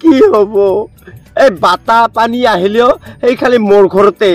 কি হব এই বাতা পানী আহিলেও সেই খালি মোৰ ঘৰতে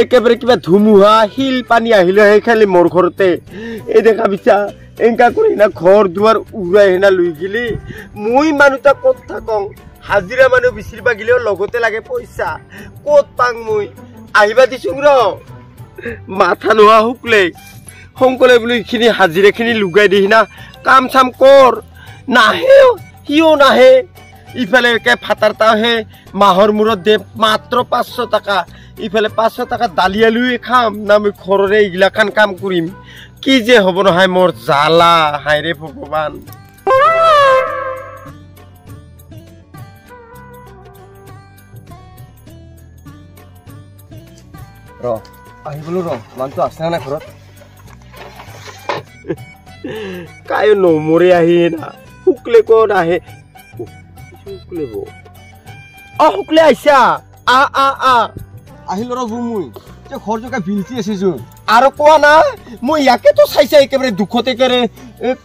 একেবাৰে কিবা ধুমুহা শিল পানী আহিলেও সেই খালি মোৰ ঘৰতে এই দেখা পিছা এনেকা কৰি না ঘৰ দুৱাৰ উৰাই হেনা লৈ গিলি মই মানুহটা ক'ত থাকং হাজিৰা মানুহ বিচাৰিবা গিলেও লগতে লাগে পইচা ক'ত পাং মই আহিবা দিছোং ৰ মাথা নোহোৱা শুকলে শংকলে বুলি এইখিনি হাজিৰাখিনি লুগাই দিহি না কাম চাম কৰ নাহে সিও নাহে ইফালে একে ফাটাৰটাহে মাহৰ মূৰত দে মাত্ৰ 500 টকা ইফালে 500 টকা দালি আলুৱে খাম না মই ঘৰৰে এইগিলাখান কাম কৰিম কি যে হ'ব নহয় মোৰ জালা হায়ৰে ভগৱান ৰ আহিবলো ৰ মানুহটো আছে না ঘৰত কায় নমৰে আহি না শুকলে ক'ত আহে শুকলে বৌ শুকলে আহিছা আহিলো ৰ মই ঘৰ জোকা বিলতি আছো আৰু কোৱা না মই ইয়াকেতো চাইছা একেবাৰে দুখতে একেবাৰে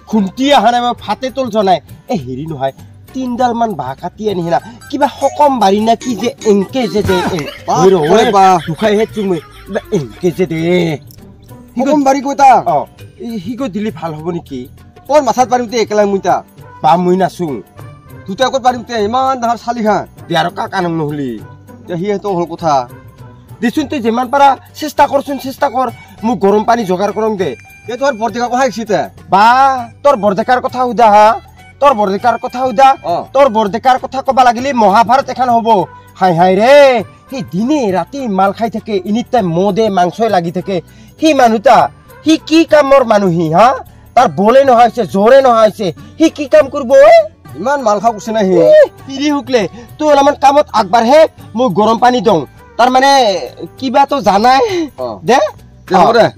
খুন্তি অহা নাই মই ফাটে তোল জনাই হেৰি নহয় 3 ডাল মান বাঁহ কাটি আনিহি না কিবা সকম বাৰী না কি যে এনকে যে দে দুখাই হেছো মই এনকে যে দে সকম বাৰী কৈতা সি গৈ দিলে ভাল হ'ব নেকি তোৰ মাথাত পাৰিমতে একেলাই মইতা বা মই নাচোং দুটা ক'ত পাৰিমতে ইমান ডাঙৰ চালি খা দে আৰু কাক আনং নহলি সিহেতো হ'ল কথা দেচোন তই যিমান পাৰা চেষ্টা কৰচোন চেষ্টা কৰ মোক গৰম পানী যোগাৰ কৰং দে তোৰ বৰডেকা কথা আহিছে বা তোৰ বৰডেকাৰ কথা সুধা হা তোৰ বৰডেকাৰ কথা সুধা তোৰ বৰডেকাৰ কথা কবা লাগিলে মহাভাৰত এখন হ'ব হাই হাই ৰে সেই দিনে ৰাতি মাল খাই থাকে এনি টাইম মদে মাংসই লাগি থাকে সি মানুহটা সি কি কামৰ মানুহ সি হা তাৰ বলে নহৈছে জোৰে নহৈছে সি কি কাম কৰিব ইমান মাল খা কৈছে না সি পিৰি শুকলে তুই অলপমান কামত আগবাঢ়ে মোক গৰম পানী দওঁ তাৰ মানে কিবা তো জানাই দে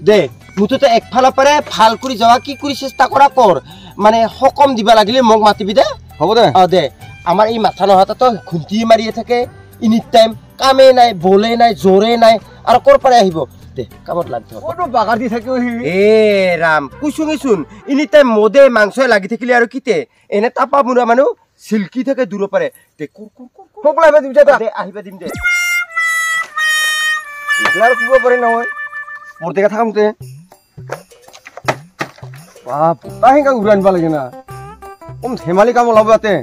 দে মুঠতে একফালৰ পৰা ভাল কৰি যাৱা কি কৰি চেষ্টা কৰা কৰ মানে সকম দিবা লাগিলে মোক মাতিবি দে হ'ব দে দে আমাৰ এই মাথা নহাতো খুন্তি মাৰিয়ে থাকে এনি টাইম কামে নাই বলে নাই জোৰে নাই আৰু কৰ পৰা আহিব দে কামত লাগ কতো বাগাৰ দি থাকিও এ ৰাম কুচুঙিচোন এনি টাইম মদে মাংসই লাগি থাকিলে আৰু কিতে এনে তাপা মুৰা মানুহ সিল্কি থাকে দূৰ পাৰে দে সকলো আহিবা দিম দে আহিবা দিম দে ইগলাৰ কুব পাৰে নহয় বৰডেকা থাকামতে বাপ তাই হেঙ্গা উড়াই আনবা লাগে না কম ধেমালি কাম ওলাব ইয়াতে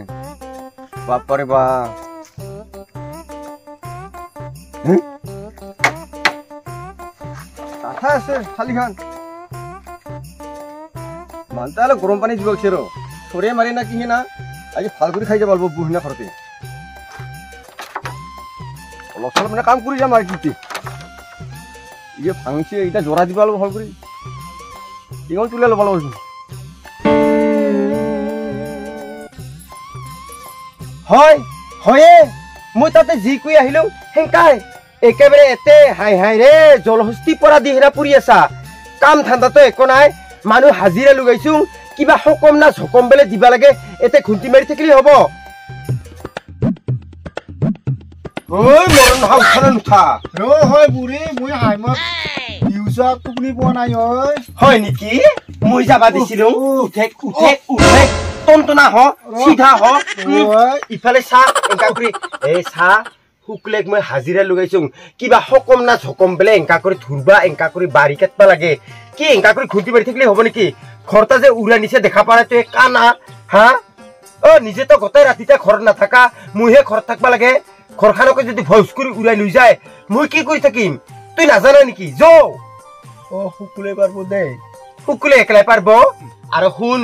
বাপ পাৰে বা কথা আছে খালি খান মানতে হলে গৰম পানী দিব ৰ চৰে মাৰি না কি না আজি ভাল কৰি খাই যাব পাৰব বুহিনা ঘৰতে অলপ চলপ মানে কাম কৰি যাম আৰু কি ইয়ে ভাঙিছে এটা জোৰা দিব অলপ ভাল কৰি টিঙল তুলে ল'ব লাগিব হয় হয়ে মই তাতে যি কৈ আহিলো হেংকাই একেবাৰে এতে হাই হাই ৰে জলহস্তি পৰা দি হেৰা পৰি আছা কাম ঠাণ্ডাতো একো নাই মানুহ হাজিৰা লগাইছো কিবা সকম না ঝকম বেলে দিবা লাগে এতে খুন্তি মাৰি থাকিলে হ'ব ওই মৰণ হাউ খানা নুঠা হয় বুঢ়ী মই হাইমত নিউজত টোপনি পোৱা নাই হয় নেকি মই যাবা দিছিলো উঠে উঠে উঠে টনটনা হ সিধা হ ইফালে চা এংকা কৰি এই চা শুকলেক মই হাজিৰা লগাইছো কিবা সকম না ঝকম বেলে এংকা কৰি ধুৰবা এংকা কৰি বাৰী কাটবা লাগে কি এংকা কৰি খুন্তি মাৰি থাকিলে হ'ব নেকি ঘৰটা যে উৰা নিছে দেখা পাৰা তই কানা হা নিজে তো গোটেই ৰাতিটা ঘৰত নাথাকা মইহে ঘৰত থাকবা লাগে ঘৰখানকে যদি ভইচ কৰি উৰাই লৈ যায় মই কি কৰি থাকিম তুই নাজানা নেকি যো শুকুলে পারব দে শুকুলে একলাই পারব আর শুন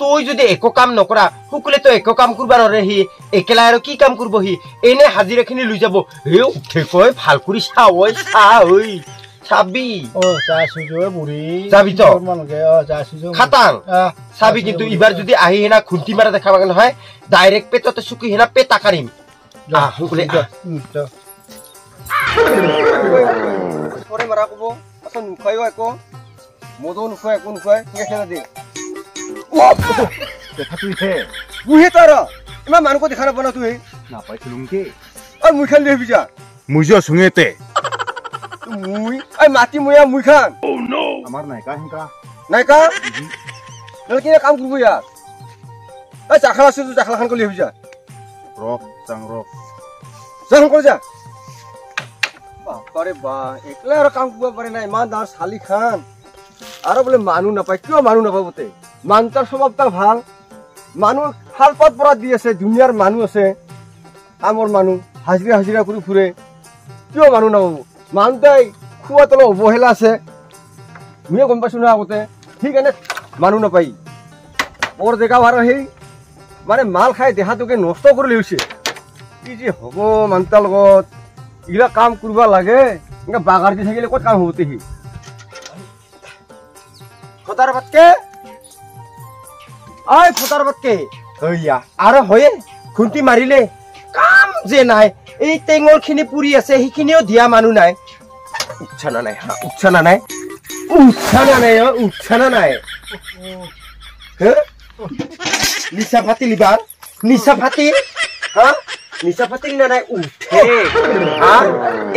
তুই যদি একো কাম নকৰা শুকুলে তো একো কাম কৰবা নৰে হি একলা আৰু কি কাম কৰব হি এনে হাজিৰাখিনি লৈ যাব হে উঠে কই ভাল কৰি চা ঐ চা ঐ চাবি চা সুজো বুঢ়ী যাবি তো চা সুজো খাটাং চাবি কিন্তু ইবাৰ যদি আহি হেনা খুন্তি মাৰা দেখা পাগল নহয় ডাইৰেক্ট পেটতে চুকি হেনা পেটা কাৰিম শুকুলে মাৰা কব আচ্ছা নুখায়ো একো মদো নুখায় একো নুখায় খেলা দে বুঢ়ী তাৰ ইমান মানুহক দেখা নাপাওঁ তুই নাপাইছিলো কি আৰু মুই খান দেখিবি যা মুজো চুঙেতে মুই এই মাটি ময়া মুই খান আমাৰ নাইকা হেংকা নাইকা নহ'লে কিনে কাম কৰিব ইয়াত এই চাখালা আছে চাখালাখান কৰি আহিবি যা Rof, sang rof. যা কৰি যা বাপাৰে বা একলা আৰু কাম কৰিব পাৰে না ইমান ডাঙৰ শালি খান আৰু বোলে মানুহ নাপায় কিয় মানুহ নাপাবতে মানুহ তাৰ স্বভাৱটা ভাল মানুহ শাল পাত পৰা দি আছে দুনিয়াৰ মানুহ আছে কামৰ মানুহ হাজিৰা হাজিৰা কৰি ফুৰে কিয় মানুহ নাপাব মানুহটাই খোৱা তলত অৱহেলা আছে ময়ে গম পাইছো নহয় আগতে সেইকাৰণে মানুহ নাপায় বৰ জেগা ভাড়া সেই মানে মাল খাই দেহাটোকে নষ্ট কৰি লৈছে কি যে হ'ব মানুহটাৰ লগত এইবিলাক কাম কৰিব লাগে এনেকৈ বাগাৰ দি থাকিলে ক'ত কাম হ'ব তেহি ফটাৰ পাতকে ঐ ফটাৰ পাতকে হইয়া আৰু হয়ে খুন্তি মাৰিলে কাম যে নাই এই টেঙৰ খিনি পুৰি আছে সেইখিনিও দিয়া মানুহ নাই উচ্ছানা নাই হা উচ্ছানা নাই উচ্ছানা নাই হে নিচা ফাটিল এবাৰ নিচা ফাটিল হা নিচা ফাটিল না নাই উঠে হা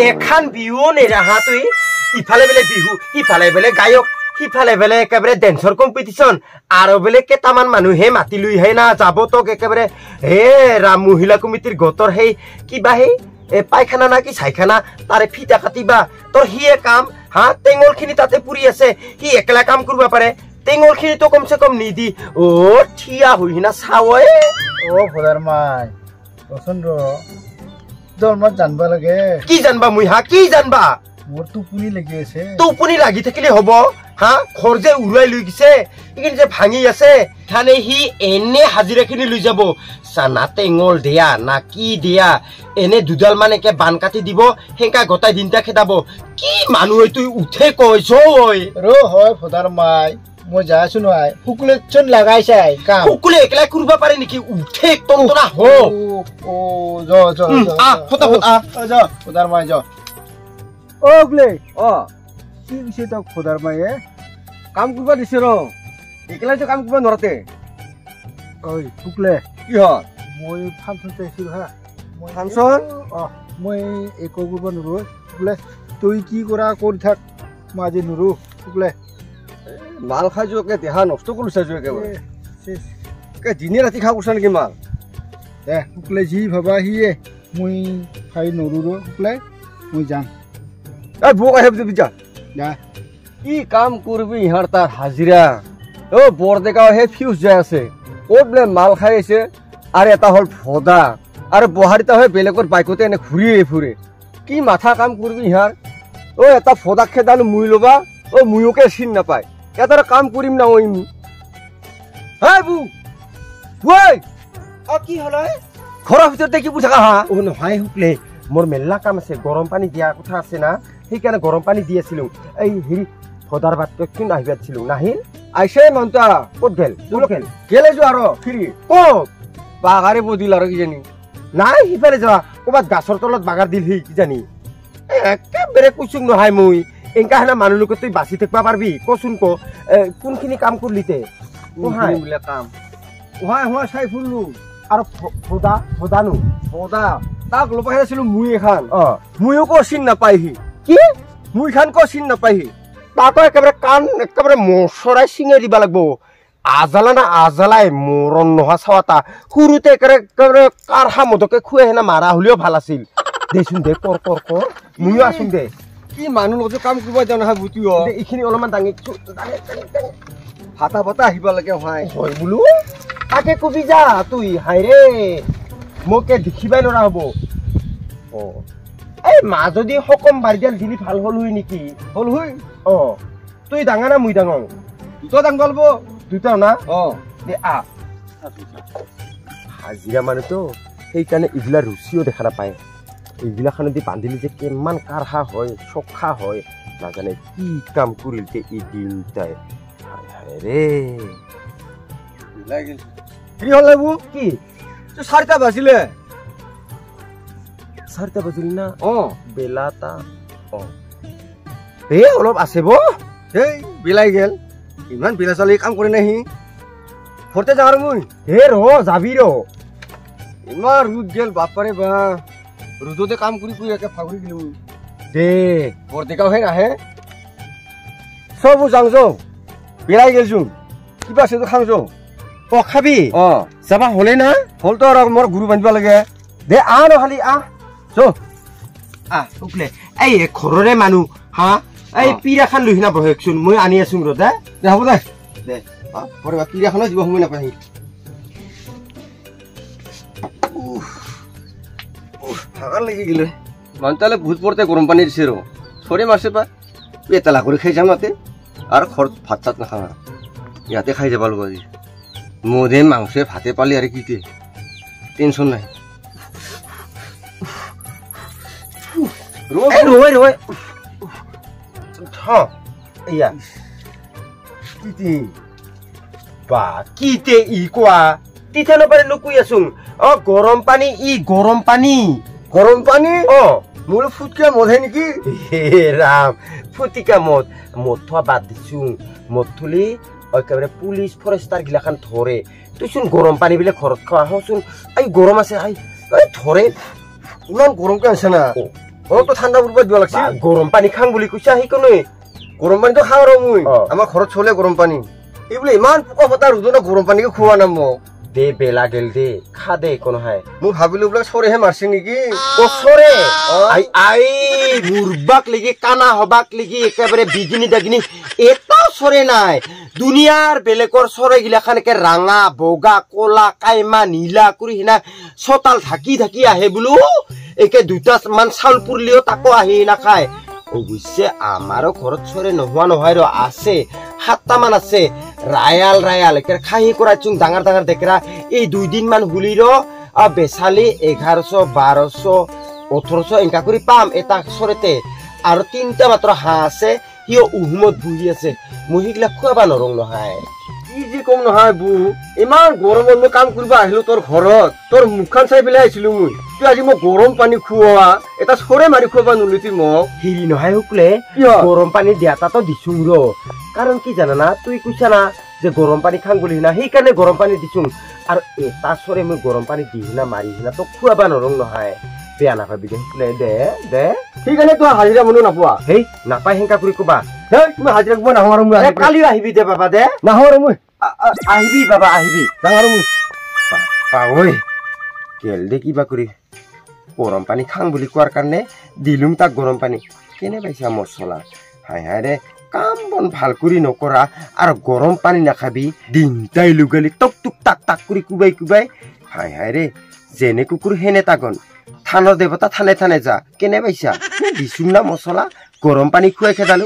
এখন বিহু নেৰাহা তুই ইফালে বেলে বিহু ইফালে বেলে গায়ক সিফালে বেলে একেবাৰে ডেন্সৰ কম্পিটিশ্যন আৰু বেলে কেইটামান মানুহে মাতি লৈ হে না যাব তোক একেবাৰে হে ৰাম মহিলা কমিটিৰ গোটৰ সেই কিবা সেই পায়খানা না কি চাইখানা তাৰে ফিটা কাটিবা তোৰ সিয়ে কাম হা টেঙৰ খিনি তাতে পুৰি আছে সি একলা কাম কৰিব পাৰে টেঙৰ খিনি তো কমসে কম নিদি অ ঠিয়া হৈ না চাৱে ও ফদার মাই পছন্দ দলমাত জানবা লাগে কি জানবা মুই হা কি জানবা মোর টোপনি লাগি আছে টোপনি লাগি থাকিলে হব হা ঘৰ যে উৰুৱাই লৈ গিছে এইখিনি যে ভাঙি আছে থানে সি এনে হাজিৰাখিনি লৈ যাব চানা টেঙল দিয়া না কি দিয়া এনে দুডাল মান একে বান কাটি দিব হেঁকা গোটাই দিনটা খেদাব কি মানুহ তুই উঠে কৈছ ঐ ৰো হয় ফদার মাই মই যাই আছো নহয় ফুকুলে চোন লাগাইছে কাম ফুকুলে একলাই কৰিব পাৰে নেকি উঠে একদম তোৰা হ ও য য ফটাফট য ফদার মাই য ও গুলে অ কি কিছে তক ফদার মাইয়ে কাম কৰিব দিছে ৰ একেলাইতো কাম কৰিব নোৱাৰতে ওই ফুকলে কি হয় মই ফাংচন চাইছিল হা ফাংচন মই একো কৰিব নোৱাৰো ফুকলে তুই কি কৰা কৰি থাক মই আজি নোৱাৰো ফুকলে মাল খাই যোৱাকে দেহা নষ্ট কৰিছা যোৱা একেবাৰে দিনে ৰাতি খাই কৰিছা নেকি মাল দে ফুকলে যি ভাবা সিয়ে মই খাই নোৱাৰো ফুকলে মই যাম এই বুক আহিবি যা যা কি কাম কৰিবি ইহঁৰ তাৰ হাজিৰা অ বৰডেকাও হে ফিউজ যাই আছে ক'ত বোলে মাল খাই আছে আৰু এটা হ'ল ভদা আৰু বহাৰিতা হৈ বেলেগৰ বাইকতে এনে ঘূৰিয়ে ফুৰে কি মাথা কাম কৰিবি ইহঁৰ অ এটা ভদা খেদানো মুই ল'বা অ মুয়োকে চিন নাপায় এটাৰ কাম কৰিম না ঐ হেই বু বৈ অ কি হ'ল ঘৰৰ ভিতৰতে কি বুঝা হা অ নহয় শুকলে মোৰ মেলা কাম আছে গৰম পানী দিয়া কথা আছে না সেইকাৰণে গৰম পানী দি আছিলো এই হেৰি ফদাৰ বাটকে কিন আহিব আছিলো নাহিল আইছে মন্তা ক'ত গেল গেলে যোৱা আৰু ফিৰি ক'ত বাগাৰে বদিল আৰু কিজানি নাই সিফালে যোৱা ক'ৰবাত গাছৰ তলত বাগাৰ দিলহি কিজানি একেবাৰে কৈছোং নহয় মই এনেকা হেনা মানুহ লগত তুই বাচি থাকিব পাৰিবি কচোন ক কোনখিনি কাম কৰিলিতে বোলে কাম উহাই উহাই চাই ফুৰিলো আৰু ভদানো ভদা তাক ল'ব আছিলো মুই এখন অ মুইও কো চিন নাপায়হি কি মুই খান কো চিন নাপায়হি তাকো একেবাৰে কাণ একেবাৰে মচৰাই চিঙে দিব লাগিব আজালা না আজালাই মৰণ নোহোৱা চাৱাতা সৰুতে একেবাৰে কাৰ সামদকে খুৱাই হেনা মাৰা হ'লেও ভাল আছিল দেচোন দে কৰ ময়ো আছোং দে কি মানুহ লগত কাম কৰিব যাওঁ নহয় বুটি এইখিনি অলপমান দাঙি হাতা পাতা আহিব লাগে হয় হয় বোলো তাকে কবি যা তুই হাই ৰে মোকে দেখিবাই নোৱাৰা হ'ব অ এই মা যদি সকম বাৰিডাল দিলি ভাল হ'ল হয় নেকি হ'ল হয় অ তুই ডাঙা না মুই ডাঙৰ দুটা দাং পালব দুটাও না অ দে হাজিৰা মানুহতো সেইকাৰণে এইবিলাক ৰুচিও দেখা নাপায় এইবিলাখানেদি বান্ধিলে যে কিমান কাঢ়া হয় চখা হয় নাজানে কি কাম কৰিল যে এই দিনটাই ৰে কি হ'ল এইবোৰ কি 4টা বাজিলে 4টা বাজিল না অ বেলাটা অ অলপ আছে ব এই বিলাই গেল ইমান বিলা চালি কাম কৰি নাহি ঘৰতে যাওঁ আৰু মই যাবি ৰ ইমান ৰ'দ গেল বাপাৰে বা ৰ'দতে কাম কৰি একে ফাগুৰি দিলো দে বৰডেকাও হে নাহে চব যাওঁ বিলাই গেলচোন কিবা আছে খাওঁ যাওঁ অ খাবি অ যাবা হলে না হলতো আৰু মোৰ গুৰু বান্ধিব লাগে দে আহ ন খালি আহ চ উকলে এই ঘৰৰে মানুহ হা এই পিৰাখান লৈ না বহেকচোন মই আনি আছো ৰ দে দে হ'ব দে দে পঢ়িবা পিৰিয়াখনো দিব সময় নাপাহি ভাগৰ লাগি গেলে মানুহটালে ভূত পৰতে গৰম পানী দিছে ৰ চৰে মাৰছে পা এতেলা কৰি খাই যাম ইয়াতে আৰু ঘৰত ভাত চাত নাখাওঁ ইয়াতে খাই যাব লাগিব আজি মধে মাংসে ভাতে পালি আৰু কি টেনশ্যন নাই ৰৈ ৰৈ এয়া কি বা কিতে ই কোৱা তিথা নপাৰে নুকুই আছোং অ গৰম পানী গৰম পানী অ মোৰ ফুটকে মধে নেকি হে ৰাম ফুটিকা মদ থোৱা বাদ দিছোং মদ থলি একেবাৰে পুলিচ ফৰেষ্টাৰ গিলাখান ধৰে তুইচোন গৰম পানী বোলে ঘৰত খোৱা আহচোন এই গৰম আছে ধৰে ইমান গৰমকে আছে না অলপতো ঠাণ্ডা পৰিব দিব লাগছে গৰম পানী খাং বুলি কৈছা সেইকনে গৰম পানীটো খাওঁ আৰু মই আমাৰ ঘৰত চলে গৰম পানী এই বোলে ইমান পোকা ফটা ৰুদনা গৰম পানীকে খোৱা নাম মোক দে বেলা গেল দে খা দে একো নহয় মই ভাবিলো বোলে চৰেহে মাৰছে নেকি ওচৰে আই মুৰবাক লাগি কানা হবাক লাগি একেবাৰে বিগিনি দাগিনি এটাও চৰে নাই দুনিয়াৰ বেলেগৰ চৰে গিলাখান একে ৰাঙা বগা কলা কাইমা নীলা কৰি হিনা চতাল ঢাকি ঢাকি আহে বোলো একে দুটা মান চাউল পুৰলিও তাকো আহি নাখায় অৱশ্যে আমাৰো ঘৰত চৰে নোহোৱা নহয় ৰ আছে 7টা মান আছে ৰায়াল একে খাহি কৰাইছোং ডাঙৰ ডাঙৰ ডেকেৰা এই 2 দিন মান হুলি ৰ বেচালি 1100 1200 1800 এনেকা কৰি পাম এটা চৰেতে আৰু 3টা মাত্ৰ হাঁহ আছে সিও উহুমত বহি আছে মই সেইগিলা খুৱাবা নৰং নহয় কি যে কম নহয় বু ইমান গৰমত মই কাম কৰিব আহিলো তোৰ ঘৰত তোৰ মুখখন চাই পেলাই আহিছিলো মই তুই আজি মই গৰম পানী খুওৱা এটা চৰে মাৰি খুৱাবা নলিতি মোক হেৰি নহয় শুকলে গৰম পানী দিয়া তাতো দিছোং ৰ কাৰণ কি জানা তুই কৈছা না যে গৰম পানী খাং বুলি না সেইকাৰণে গৰম পানী দিছোং আৰু এটা চৰে মই গৰম পানী দি না মাৰি না তোক খুৱাবা নৰং নহয় বেয়া নাপাবি দে দে সেইকাৰণে তই হাজিৰা মানুহ নাপোৱা হেই নাপাই সেনেকা কৰি কবা হেই তুমি হাজিৰা কৰিব নাহো আৰু মই কালিও আহিবি দে বাবা দে নাহো আৰু মই আহিবি বাবা আহিবি যাওঁ আৰু মই ঐ কেল দে কিবা কৰি গৰম পানী খাং বুলি কোৱাৰ কাৰণে দিলুং তাক গৰম পানী কেনে পাইছা মছলা হাই ৰে কাম বন ভাল কৰি নকৰা আৰু গৰম পানী নাখাবি দিনটাই লুগালি টক টুক টাক কৰি কুবাই হাই ৰে যেনে কুকুৰ হেনে তাগন থানৰ দেৱতা থানে যা কেনে পাইছা দিছোং না মছলা গৰম পানী খুৱাই খেদালো